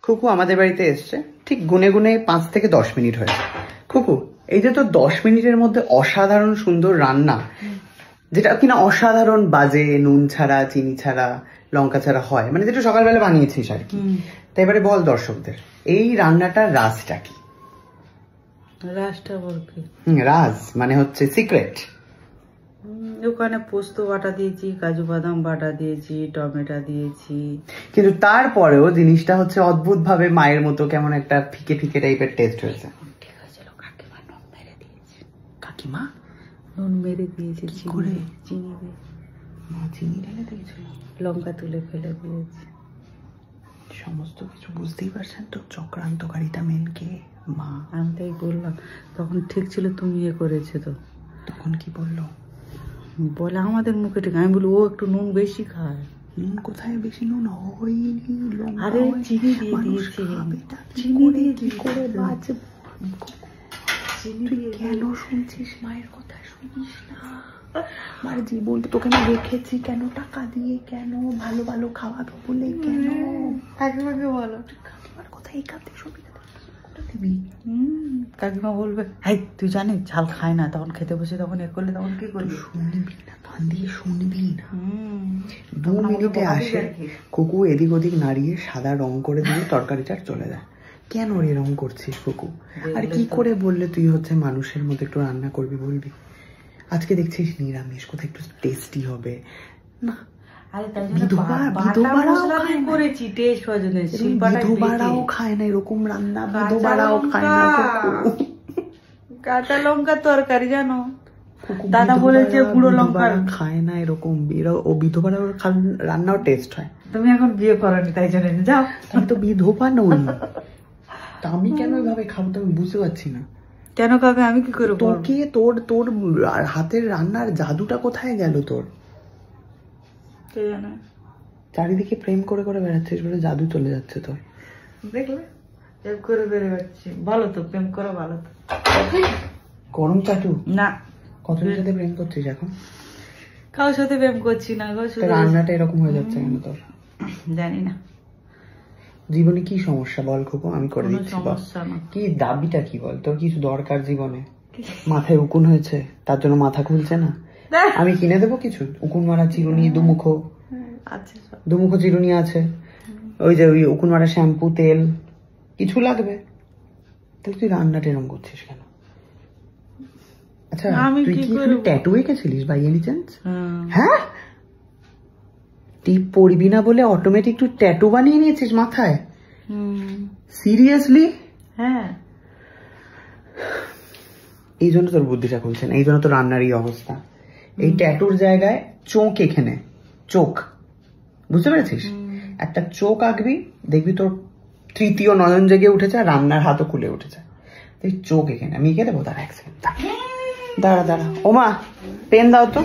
খুকু আমাদের বাড়িতে এসছে, ঠিক গুনে গুনে 5 থেকে 10 মিনিট হয়েছে। খুকু, এই যে তো 10 মিনিটের মধ্যে অসাধারণ সুন্দর রান্না, যেটা কিনা অসাধারণ বাজে, নুন ছাড়া, চিনি ছাড়া, লঙ্কা ছাড়া হয়, মানে যেটা সকালবেলা বানিয়েছিস আর কি। তাই এবারে বল দর্শকদের, এই রান্নাটার রাজটা কি? রাজটা বলতে রাজ মানে হচ্ছে সিক্রেট। ওখানে পোস্ত বাটা দিয়েছি, কাজু বাদাম বাটা দিয়েছি, টমেটো দিয়েছি, কিন্তু তারপরেও জিনিসটা হচ্ছে অদ্ভুত ভাবে মায়ের মতো কেমন একটা ফিকে ফিকে টাইপের টেস্ট হয়েছে। ঠিক হয়েছিল। কাকিমা নুন মেরে দিয়েছে। কাকিমা নুন মেরে দিয়েছে করে? চিনি দিয়ে। মা চিনি ঢেলে দিয়েছিল, লঙ্কা তুলে ফেলে দিয়েছে। সমস্ত কিছু বুঝতেই পারছেন তো, চক্রান্তকারীটা মেন কে? মা। আমি তাই বললাম, তখন ঠিক ছিল তুমি ইয়ে করেছে তো। তখন কি বললো? বলে আমাদের মুখে ঠিক। আমি বলি ও একটু নুন বেশি খায়। নুন কোথায় বেশি? নুন হয়নি, আরে চিনি দিয়ে দিয়েছি। চিনি দিয়ে কি করে বাঁচব? তুই কেন শুনছিস মায়ের কথা? শুনিস না। আমার জীবনটা তোকে আমি রেখেছি কেন, টাকা দিয়ে কেন, ভালো ভালো খাওয়াবো বলে কেন? কাকিমাকে বলো। কাকিমার কথা এই কাঁদতে শুনবি না, দিবি। কাকিমা বলবে হাই তুই জানিস ঝাল খায় না, তখন খেতে বসে তখন এ করলে তখন কি করবি? শুনবি না, কান দিয়ে শুনবি না। 2 মিনিটে আসে, কুকু এদিক ওদিক নাড়িয়ে সাদা রং করে দিয়ে তরকারিটা চলে যায়। কেন রে রং করছিস কুকু? আর কি করে বললে তুই হচ্ছে মানুষের মতো একটু রান্না করবি বলবি? আজকে দেখছিস নিরামিষ, কোথায় একটু টেস্টি হবে না? বিধবারাও খায় না এরকম রান্না, বিধবারাও খায় না। কাঁচা লঙ্কা তরকারি জানো, দাদা বলেছে গুঁড়ো লঙ্কা খায় না এরকম। ও বিধবারা রান্নাও টেস্ট হয়। তুমি এখন বিয়ে করনি তাই জন্য যাও। আমি তো বিধবা নই, তা আমি কেন এভাবে খাবো তো আমি বুঝতে পারছি না। কেন কাকা আমি কি করবো? তোকে তোর তোর হাতের রান্নার জাদুটা কোথায় গেল তোর? কে জানে, চারিদিকে প্রেম করে করে বেড়াচ্ছিস বলে জাদু চলে যাচ্ছে তোর। দেখলে প্রেম করে বেড়াচ্ছি, ভালো তো প্রেম করা ভালো তো। গরম চাটু না, কতজনের সাথে প্রেম করছিস এখন? কারোর সাথে প্রেম করছি না গো, শুধু রান্নাটা এরকম হয়ে যাচ্ছে কেন তোর? জানি না। জীবনে কি সমস্যা বল খোকো, আমি করে দিচ্ছি। সমস্যা না, কি দাবিটা কি বল? তোর কিছু দরকার জীবনে? মাথায় উকুন হয়েছে তার জন্য মাথা খুলছে না? আমি কিনে দেবো কিছু উকুন মারা চিরুনি, দুমুখো আচ্ছা দুমুখো চিরুনি আছে, ওই যে ওই উকুন মারা শ্যাম্পু, তেল কিছু লাগবে। তাহলে তুই রান্নাটা এরকম করছিস কেন? আচ্ছা তুই কি ট্যাটু এঁকেছিলিস বাই এনি চান্স? হ্যাঁ, টিপ পড়বি না বলে অটোমেটিক তুই ট্যাটু বানিয়ে নিয়েছিস মাথায়? সিরিয়াসলি? হ্যাঁ, এই জন্য তোর বুদ্ধিটা খুলছে না, এই জন্য তোর রান্নার এই অবস্থা। এই ট্যাটুর জায়গায় চোখ এখানে, চোখ, বুঝতে পেরেছিস? একটা চোখ আঁকবি, দেখবি তোর তৃতীয় নয়ন জেগে উঠেছে আর রান্নার হাতও খুলে উঠেছে। তুই চোখ এখানে, আমি এঁকে দেবো। দাঁড়া এক সেকেন্ড, দাঁড়া দাঁড়া। ওমা পেন দাও তো।